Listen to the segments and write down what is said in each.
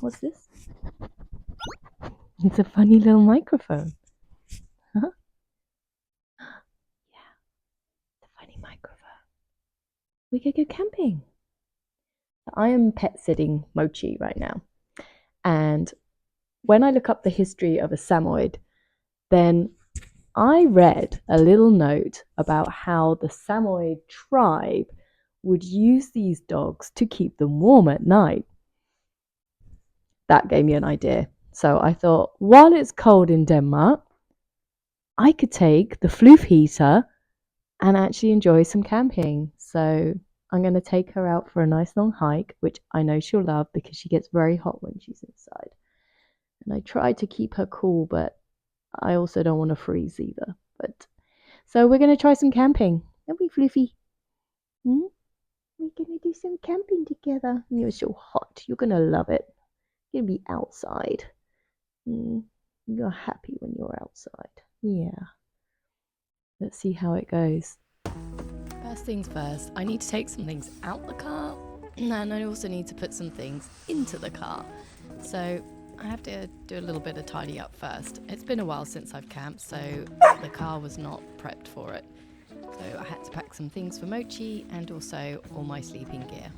What's this? It's a funny little microphone. Huh? Yeah, it's a funny microphone. We could go camping. I am pet sitting Mochi right now. And when I look up the history of a Samoyed, then I read a little note about how the Samoyed tribe would use these dogs to keep them warm at night. That gave me an idea. So I thought, while it's cold in Denmark, I could take the floof heater and actually enjoy some camping. So I'm going to take her out for a nice long hike, which I know she'll love because she gets very hot when she's inside. And I try to keep her cool, but I also don't want to freeze either. But so we're going to try some camping. Aren't we, Floofy? Hmm? We're going to do some camping together. You're so hot. You're going to love it. You're going to be outside. You're happy when you're outside. Yeah. Let's see how it goes. First things first, I need to take some things out the car, and I also need to put some things into the car. So I have to do a little bit of tidy up first. It's been a while since I've camped, so the car was not prepped for it. So I had to pack some things for Mochi and also all my sleeping gear.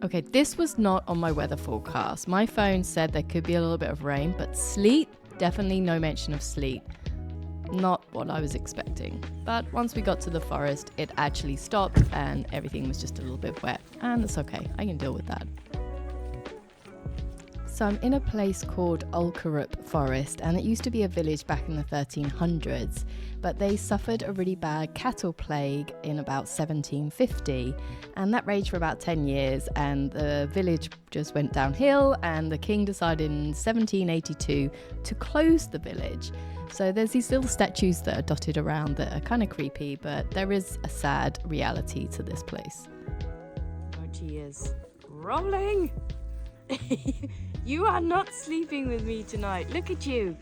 Okay, this was not on my weather forecast. My phone said there could be a little bit of rain, but sleet, definitely no mention of sleet. Not what I was expecting. But once we got to the forest, it actually stopped and everything was just a little bit wet. And that's okay, I can deal with that. So I'm in a place called Ulkerup Forest, and it used to be a village back in the 1300s, but they suffered a really bad cattle plague in about 1750, and that raged for about 10 years, and the village just went downhill, and the king decided in 1782 to close the village. So there's these little statues that are dotted around that are kind of creepy, but there is a sad reality to this place. Mochi is rolling! You are not sleeping with me tonight. Look at you.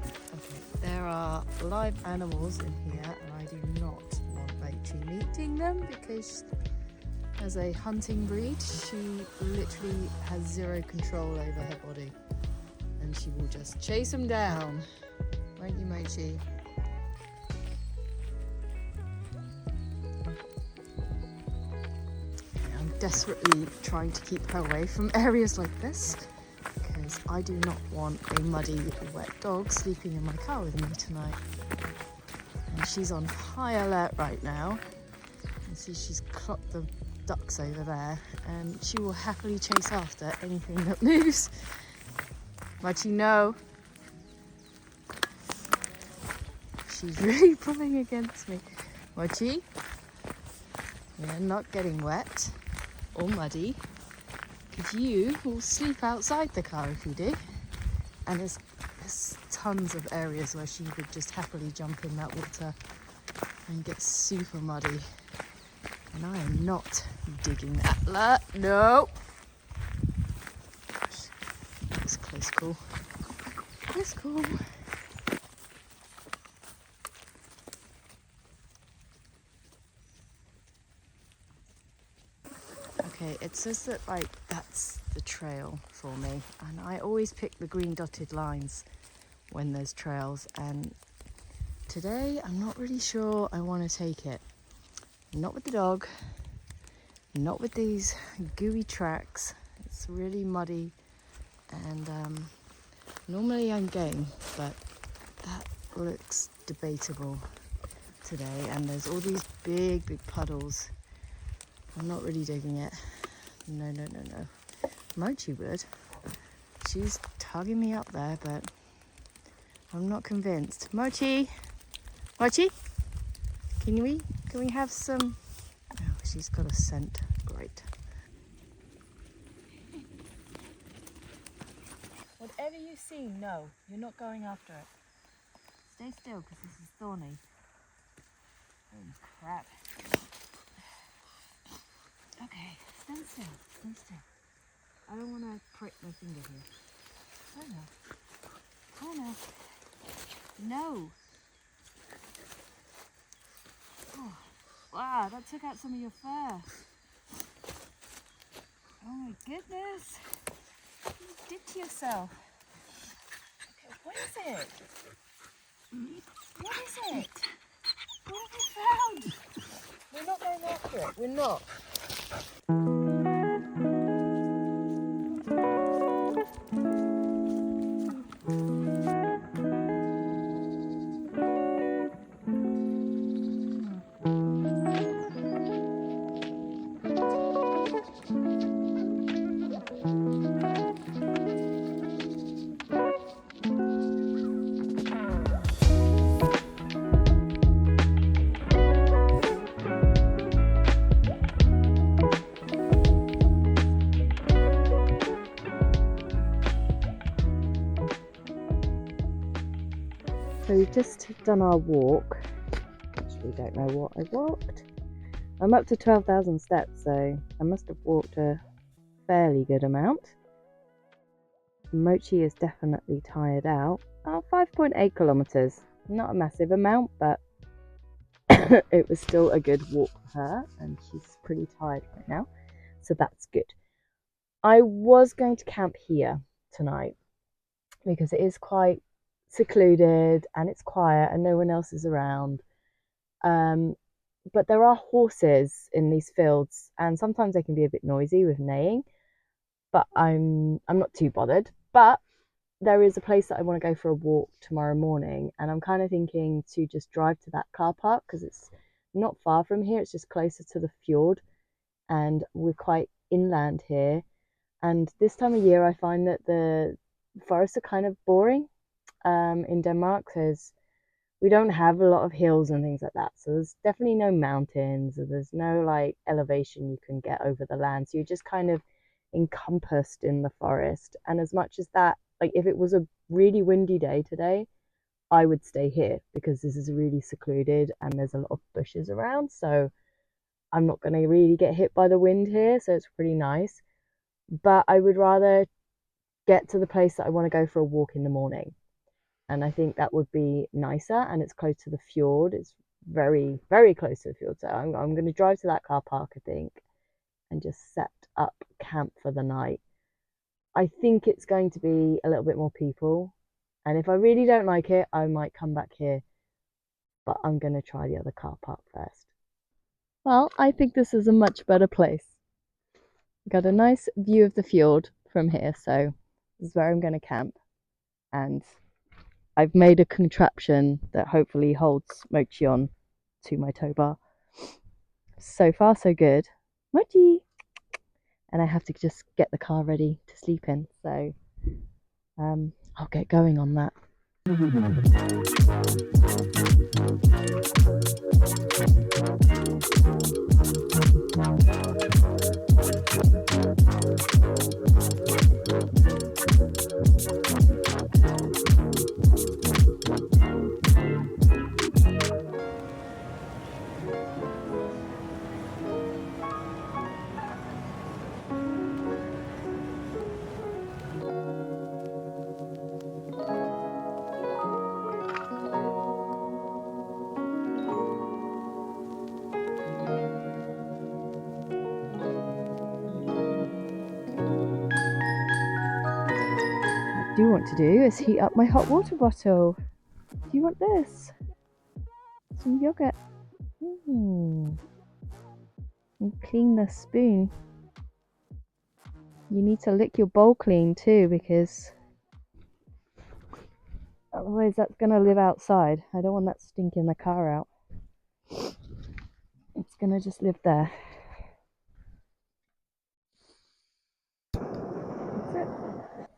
Okay, there are live animals in here, and I do not want Mochi meeting them because as a hunting breed, she literally has zero control over her body, and she will just chase them down. Won't you, Mochi? I'm desperately trying to keep her away from areas like this, because I do not want a muddy, wet dog sleeping in my car with me tonight. And she's on high alert right now. You can see she's clocked the ducks over there, and she will happily chase after anything that moves. Mochi, no. She's really pulling against me. Mochi, you're not getting wet or muddy, because you will sleep outside the car if you do. And there's tons of areas where she would just happily jump in that water and get super muddy. And I am not digging that. No! Gosh, that was a close call. Close call. Okay, it says that that's the trail for me, and I always pick the green dotted lines when there's trails, and today I'm not really sure I want to take it. Not with the dog, not with these gooey tracks. It's really muddy, and normally I'm game, but that looks debatable today, and there's all these big puddles. I'm not really digging it. No. Mochi would. She's tugging me up there, but I'm not convinced. Mochi! Mochi? Can we have some? Oh, she's got a scent. Great. Whatever you see, no. You're not going after it. Stay still, because this is thorny. Oh, crap. Okay, stand still. I don't want to prick my finger here. Oh no. No. Oh, wow, that took out some of your fur. goodness. What you did to yourself? Okay, what is it? What is it? What have you found? We're not going after it. We're not. So we've just done our walk. Actually, don't know what I walked. I'm up to 12,000 steps, so I must have walked a fairly good amount. Mochi is definitely tired out. 5.8 kilometers. Not a massive amount, but it was still a good walk for her, and she's pretty tired right now, so that's good. I was going to camp here tonight because it is quite secluded and it's quiet and no one else is around. But there are horses in these fields, and sometimes they can be a bit noisy with neighing. But I'm not too bothered. But there is a place that I want to go for a walk tomorrow morning, and I'm kind of thinking to just drive to that car park because it's not far from here. It's just closer to the fjord, and we're quite inland here. And this time of year, I find that the forests are kind of boring in Denmark because we don't have a lot of hills and things like that. So there's definitely no mountains, or there's no like elevation you can get over the land. So you're just kind of encompassed in the forest. And as much as that, like if it was a really windy day today, I would stay here because this is really secluded and there's a lot of bushes around. So I'm not going to really get hit by the wind here. So it's pretty nice. But I would rather get to the place that I want to go for a walk in the morning. And I think that would be nicer, and it's close to the fjord. It's very, very close to the fjord. So I'm going to drive to that car park, I think, and just set up camp for the night. I think it's going to be a little bit more people. And if I really don't like it, I might come back here. But I'm going to try the other car park first. Well, I think this is a much better place. Got a nice view of the fjord from here, so this is where I'm going to camp. And I've made a contraption that hopefully holds Mochi on to my tow bar. So far, so good. Mochi! And I have to just get the car ready to sleep in. So I'll get going on that. What I do want to do is heat up my hot water bottle. Do you want this? Some yogurt. And clean the spoon. You need to lick your bowl clean too, because otherwise that's going to live outside. I don't want that stinking the car out. It's going to just live there. That's it.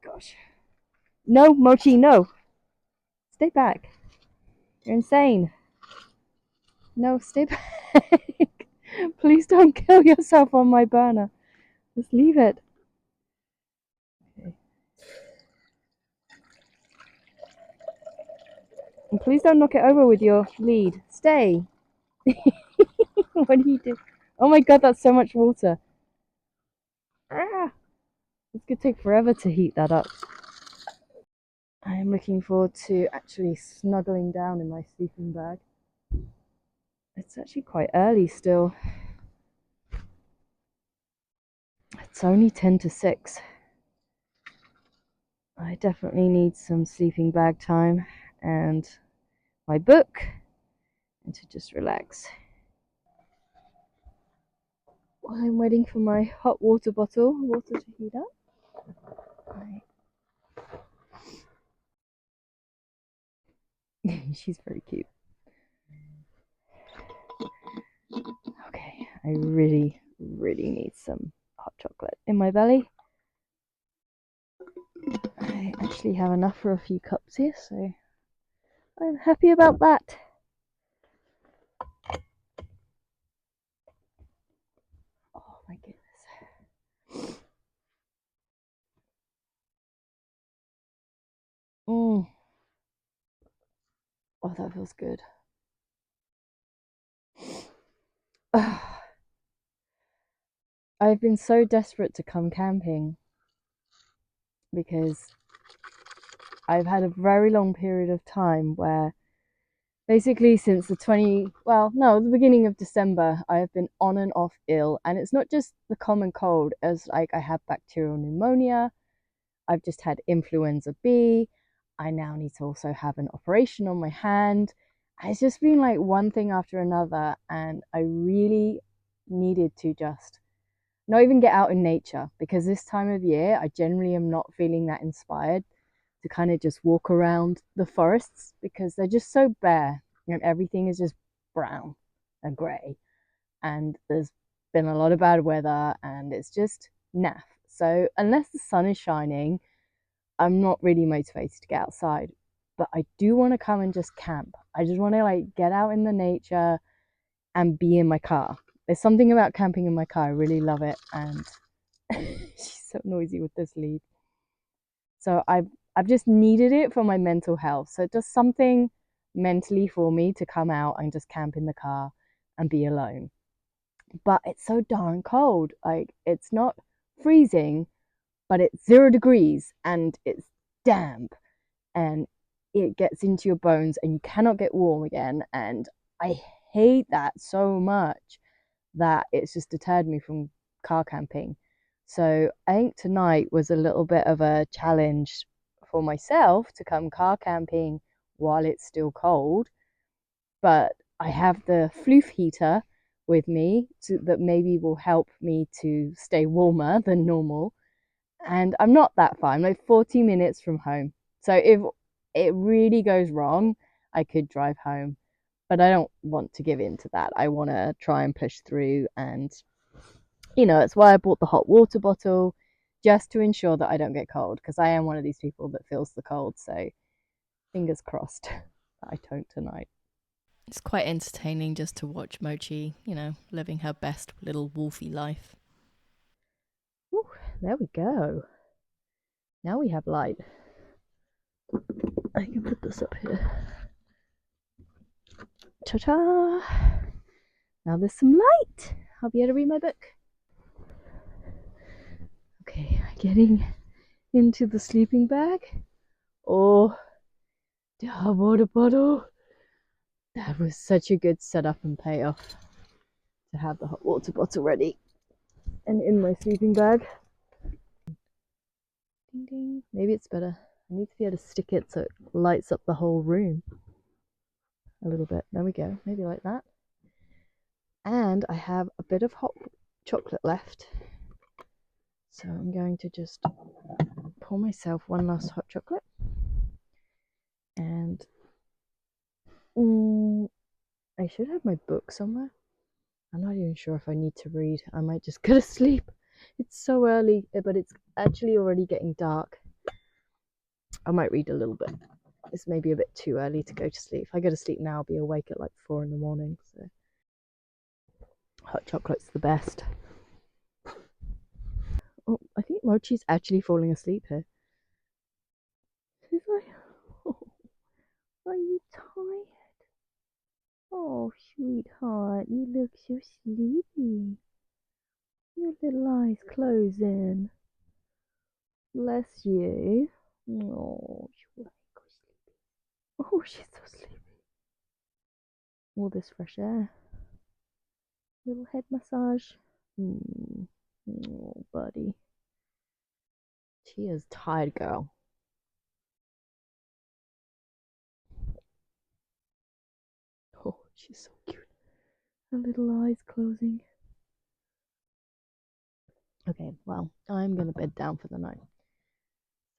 Gosh. No, Mochi, no. Stay back. You're insane. No, stay back. Please don't kill yourself on my burner. Just leave it. Okay. And please don't knock it over with your lead. Stay. What do you do? Oh my god, that's so much water. Ah, it's going to take forever to heat that up. I am looking forward to actually snuggling down in my sleeping bag. It's actually quite early still. it's only 10 to 6. I definitely need some sleeping bag time and my book and to just relax. While I'm waiting for my hot water to heat up. Right. She's very cute. Okay, I really need some hot chocolate in my belly. I actually have enough for a few cups here, so I'm happy about that. Oh my goodness. Oh, that feels good. I've been so desperate to come camping because I've had a very long period of time where basically since the beginning of December, I have been on and off ill. And it's not just the common cold, as like I have bacterial pneumonia, I've just had influenza B. I now need to also have an operation on my hand. It's just been like one thing after another. And I really needed to just not even get out in nature because this time of year, I generally am not feeling that inspired to kind of just walk around the forests because they're just so bare and everything is just brown and grey. And there's been a lot of bad weather and it's just naff. So, unless the sun is shining, I'm not really motivated to get outside. But I do want to come and just camp. I just want to like get out in the nature and be in my car. There's something about camping in my car. I really love it. And she's so noisy with this lead. So I've just needed it for my mental health. So it does something mentally for me to come out and just camp in the car and be alone. But it's so darn cold. Like it's not freezing, but it's 0 degrees and it's damp and it gets into your bones and you cannot get warm again. And I hate that so much that it's just deterred me from car camping. So I think tonight was a little bit of a challenge for myself to come car camping while it's still cold. But I have the floof heater with me that maybe will help me to stay warmer than normal. And I'm not that far. I'm like 40 minutes from home. So if it really goes wrong, I could drive home. But I don't want to give in to that. I want to try and push through. And, it's why I bought the hot water bottle just to ensure that I don't get cold because I am one of these people that feels the cold. So fingers crossed that I don't tonight. It's quite entertaining just to watch Mochi, living her best little wolfy life. Ooh, there we go. Now we have light. I can put this up here. Ta-ta! Now there's some light. I'll be able to read my book. Okay, getting into the sleeping bag. Oh, the water bottle. That was such a good setup and payoff to have the hot water bottle ready and in my sleeping bag. Ding ding. Maybe it's better. I need to be able to stick it so it lights up the whole room a little bit. There we go. Maybe like that. And I have a bit of hot chocolate left. So I'm going to just pour myself one last hot chocolate. And I should have my book somewhere. I'm not even sure if I need to read. I might just go to sleep. It's so early, but it's actually already getting dark. I might read a little bit. It's maybe a bit too early to go to sleep. If I go to sleep now, I'll be awake at like 4 in the morning. So hot chocolate's the best. Oh, I think Mochi's actually falling asleep here. She's like, oh, are you tired? Oh, sweetheart, you look so sleepy. Your little eyes closing. Bless you. Oh, she's so sleepy. Oh, she's so sleepy. All this fresh air. Little head massage. Oh, buddy. She is tired, girl. Oh, she's so cute. Her little eyes closing. Okay, well, I'm going to bed down for the night.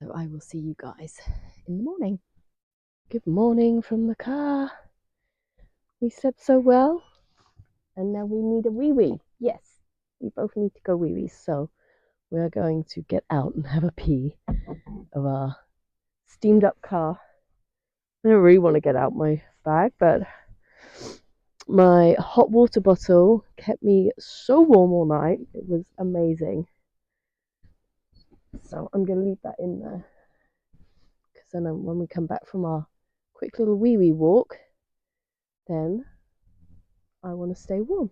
So I will see you guys in the morning. Good morning from the car. We slept so well. And now we need a wee-wee. Yes, we both need to go wee-wees. So we're going to get out and have a pee of our steamed up car. I don't really want to get out my bag, but my hot water bottle kept me so warm all night. It was amazing. So I'm going to leave that in there. Because then when we come back from our quick little wee-wee walk, then I want to stay warm.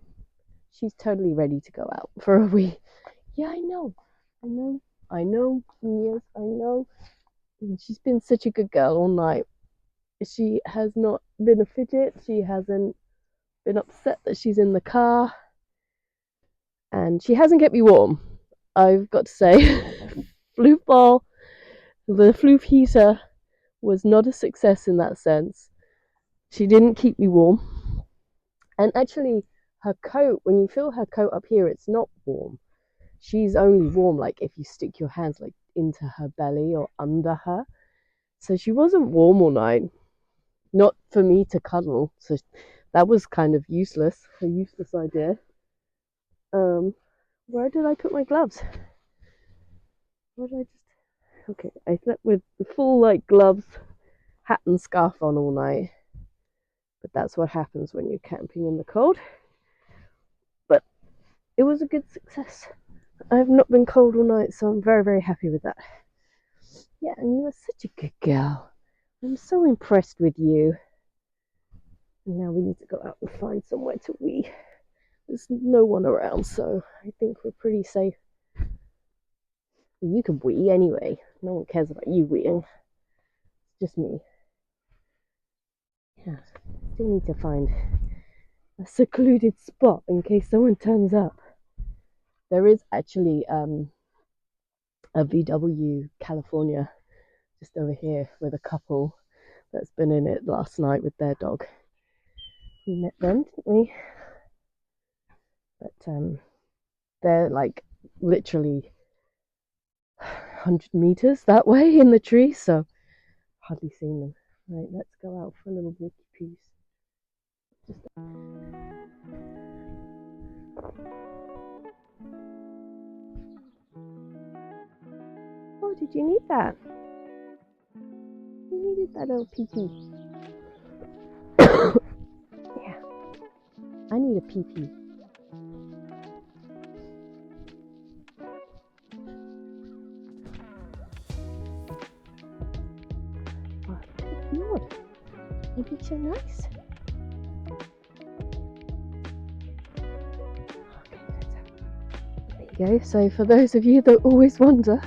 She's totally ready to go out for a wee. Yeah, I know. Yes, I know. And she's been such a good girl all night. She has not been a fidget. She hasn't been upset that she's in the car. And she hasn't kept me warm. I've got to say, floof ball, the floof heater was not a success in that sense. She didn't keep me warm. And actually, her coat, when you feel her coat up here, it's not warm. She's only warm like if you stick your hands like into her belly or under her. So she wasn't warm all night. Not for me to cuddle. So that was kind of useless. A useless idea. Where did I put my gloves? Where did I just... Okay, I slept with the full like gloves, hat and scarf on all night. But that's what happens when you're camping in the cold. But it was a good success. I've not been cold all night, so I'm very, very happy with that. Yeah, and you are such a good girl. I'm so impressed with you. And now we need to go out and find somewhere to wee. There's no one around, so I think we're pretty safe. You can wee anyway. No one cares about you weeing. It's just me. Yeah, still need to find a secluded spot in case someone turns up. There is actually a VW California just over here with a couple that's been in it last night with their dog. We met them, didn't we? But they're like literally 100 meters that way in the tree, so hardly seen them. Right, let's go out for a little walkie piece. Oh, did you need that? You needed that little PP. Yeah, I need a PP. Oh, Lord, ain't it so nice? There you go. So for those of you that always wonder,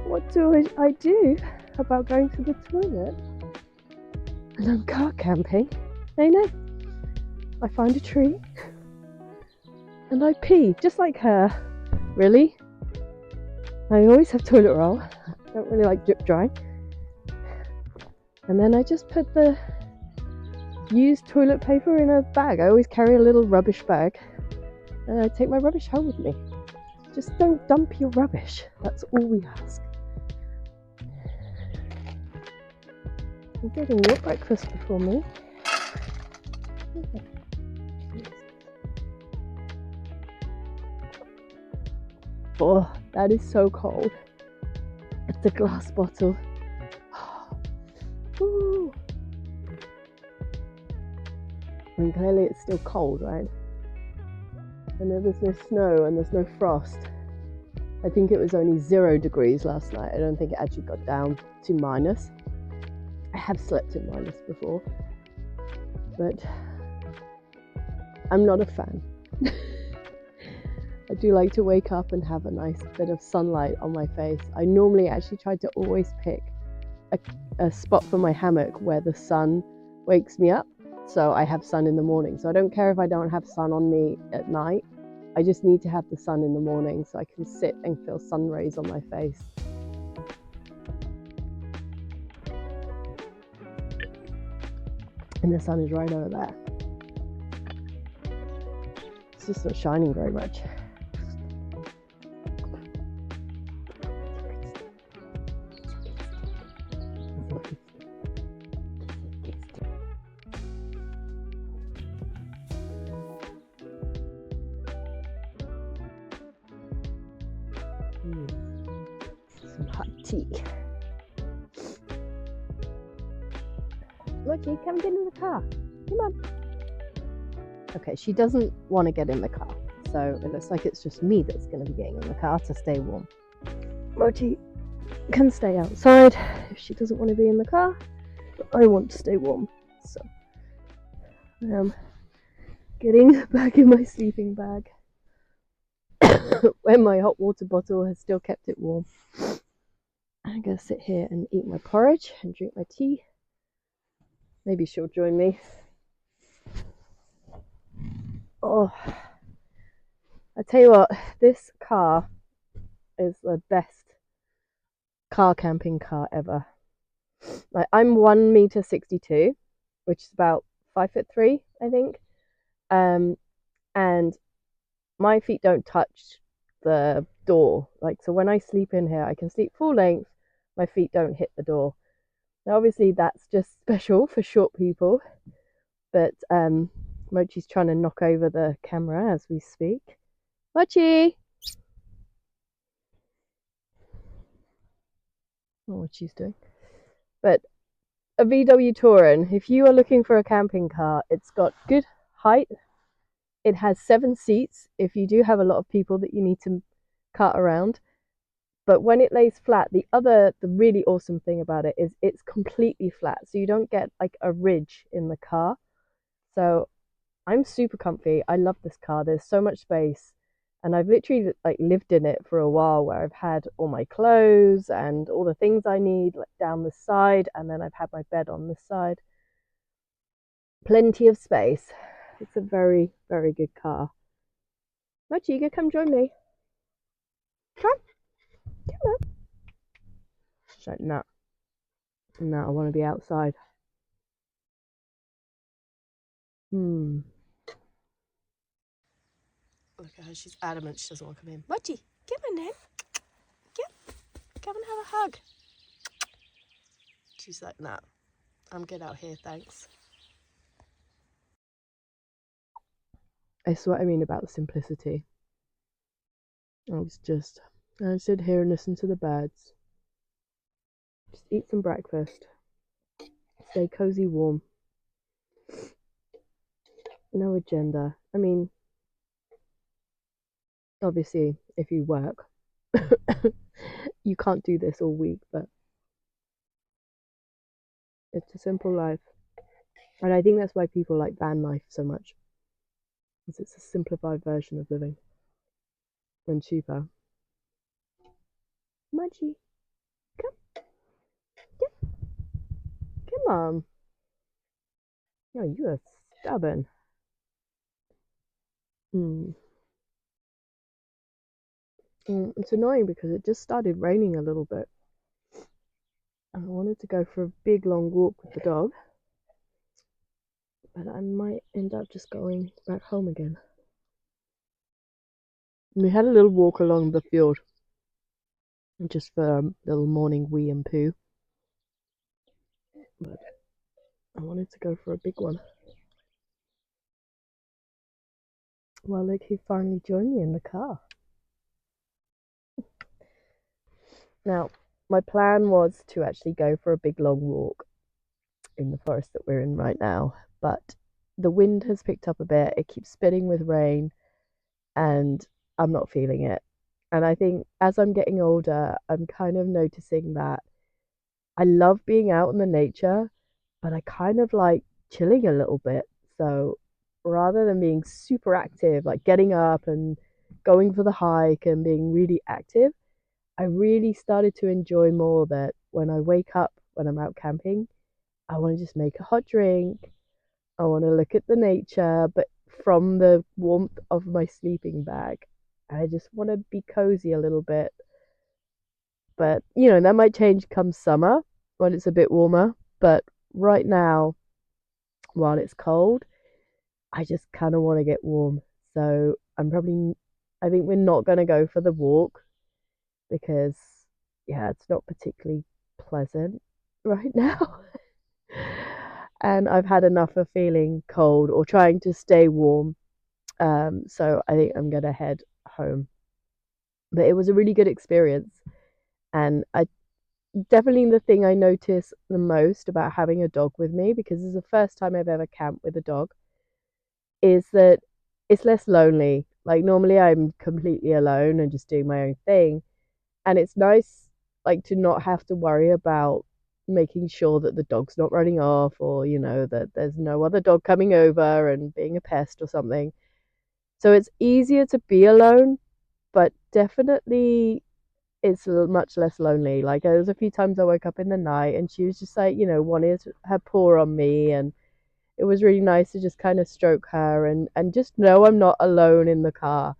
what do I do about going to the toilet and I'm car camping? I know. I find a tree and I pee, just like her. Really? I always have toilet roll. I don't really like drip drying. And then I just put the used toilet paper in a bag. I always carry a little rubbish bag and I take my rubbish home with me. Just don't dump your rubbish. That's all we ask. You're getting your breakfast before me. Okay. Oh, that is so cold. It's a glass bottle. Ooh. I mean, clearly it's still cold, right? I know there's no snow and there's no frost. I think it was only 0 degrees last night. I don't think it actually got down to minus. I have slept in minus before, but I'm not a fan. I do like to wake up and have a nice bit of sunlight on my face. I normally actually try to always pick a spot for my hammock where the sun wakes me up, so I have sun in the morning. So I don't care if I don't have sun on me at night. I just need to have the sun in the morning so I can sit and feel sun rays on my face. And the sun is right over there. It's just not shining very much. Some hot tea. Mochi, come get in the car. Come on. Okay, she doesn't want to get in the car, so it looks like it's just me that's going to be getting in the car to stay warm. Mochi can stay outside if she doesn't want to be in the car, but I want to stay warm, so I am getting back in my sleeping bag where my hot water bottle has still kept it warm. I'm going to sit here and eat my porridge and drink my tea. Maybe she'll join me. Oh, I tell you what, this car is the best car camping car ever. Like, I'm 1.62 meters, which is about 5'3", I think. And my feet don't touch the door. Like, so when I sleep in here, I can sleep full length. My feet don't hit the door. Now, obviously, that's just special for short people. But Mochi's trying to knock over the camera as we speak. Mochi! I don't know what she's doing. But a VW Touran, if you are looking for a camping car, it's got good height. It has 7 seats if you do have a lot of people that you need to cart around. But when it lays flat, the really awesome thing about it is it's completely flat. So you don't get like a ridge in the car. So I'm super comfy. I love this car. There's so much space. And I've literally like lived in it for a while, where I've had all my clothes and all the things I need like down the side. And then I've had my bed on this side. Plenty of space. It's a very, very good car. Mochi, you gonna come join me? Come on. She's like, no. No, I want to be outside. Look at her, she's adamant she doesn't want to come in. Mochi, come on then. Come and have a hug. She's like, nah, I'm good out here, thanks. It's what I mean about the simplicity. I sit here and listen to the birds. Just eat some breakfast. Stay cozy warm. No agenda. I mean, obviously, if you work, you can't do this all week, but it's a simple life. And I think that's why people like van life so much. Because it's a simplified version of living. And cheaper. Mochi, come. Come on. No, you are stubborn. It's annoying because it just started raining a little bit. And I wanted to go for a big long walk with the dog. But I might end up just going back home again. We had a little walk along the field. Just for a little morning wee and poo. But I wanted to go for a big one. Well, look, he finally joined me in the car. Now, my plan was to actually go for a big long walk in the forest that we're in right now, but the wind has picked up a bit. It keeps spitting with rain, and I'm not feeling it. And I think as I'm getting older, I'm kind of noticing that I love being out in the nature, but I kind of like chilling a little bit. So rather than being super active, like getting up and going for the hike and being really active, I really started to enjoy more that when I wake up, when I'm out camping, I want to just make a hot drink. I want to look at the nature, but from the warmth of my sleeping bag. I just want to be cozy a little bit. But, that might change come summer when it's a bit warmer. But right now, while it's cold, I just kind of want to get warm. So I think we're not going to go for the walk because, yeah, it's not particularly pleasant right now. And I've had enough of feeling cold or trying to stay warm. So I think I'm going to head home. But it was a really good experience. And I definitely the thing I notice the most about having a dog with me, because it's the first time I've ever camped with a dog, is that it's less lonely. Like normally I'm completely alone and just doing my own thing. And it's nice like to not have to worry about making sure that the dog's not running off, or, that there's no other dog coming over and being a pest or something. So it's easier to be alone, but definitely it's much less lonely. Like there was a few times I woke up in the night and she was just like, wanted her paw on me, and it was really nice to just kind of stroke her and just know I'm not alone in the car.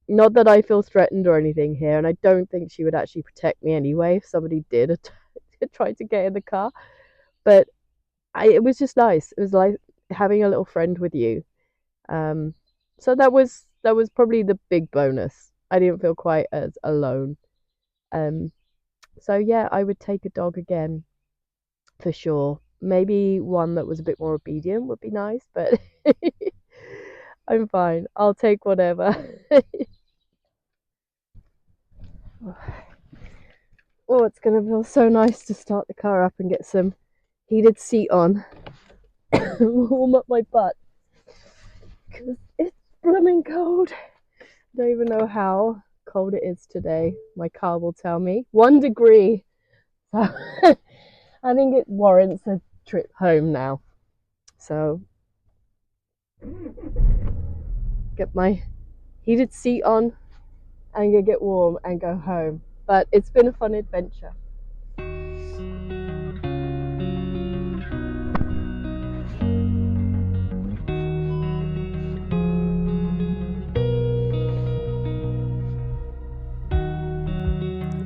Not that I feel threatened or anything here, and I don't think she would actually protect me anyway if somebody did try to get in the car. But it was just nice. It was like having a little friend with you. Um, so that was probably the big bonus. I didn't feel quite as alone. Um, so yeah, I would take a dog again for sure. Maybe one that was a bit more obedient would be nice, but I'm fine. I'll take whatever. Oh, it's gonna feel so nice to start the car up and get some heated seat on. Warm up my butt because it's blooming cold. I don't even know how cold it is today. My car will tell me 1 degree. So I think it warrants a trip home now. So get my heated seat on and go get warm and go home. But it's been a fun adventure.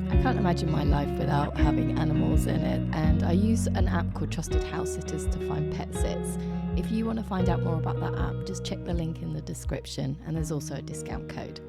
I can't imagine my life without having animals in it, and I use an app called Trusted House Sitters to find pet sits. If you want to find out more about that app, just check the link in the description, and there's also a discount code.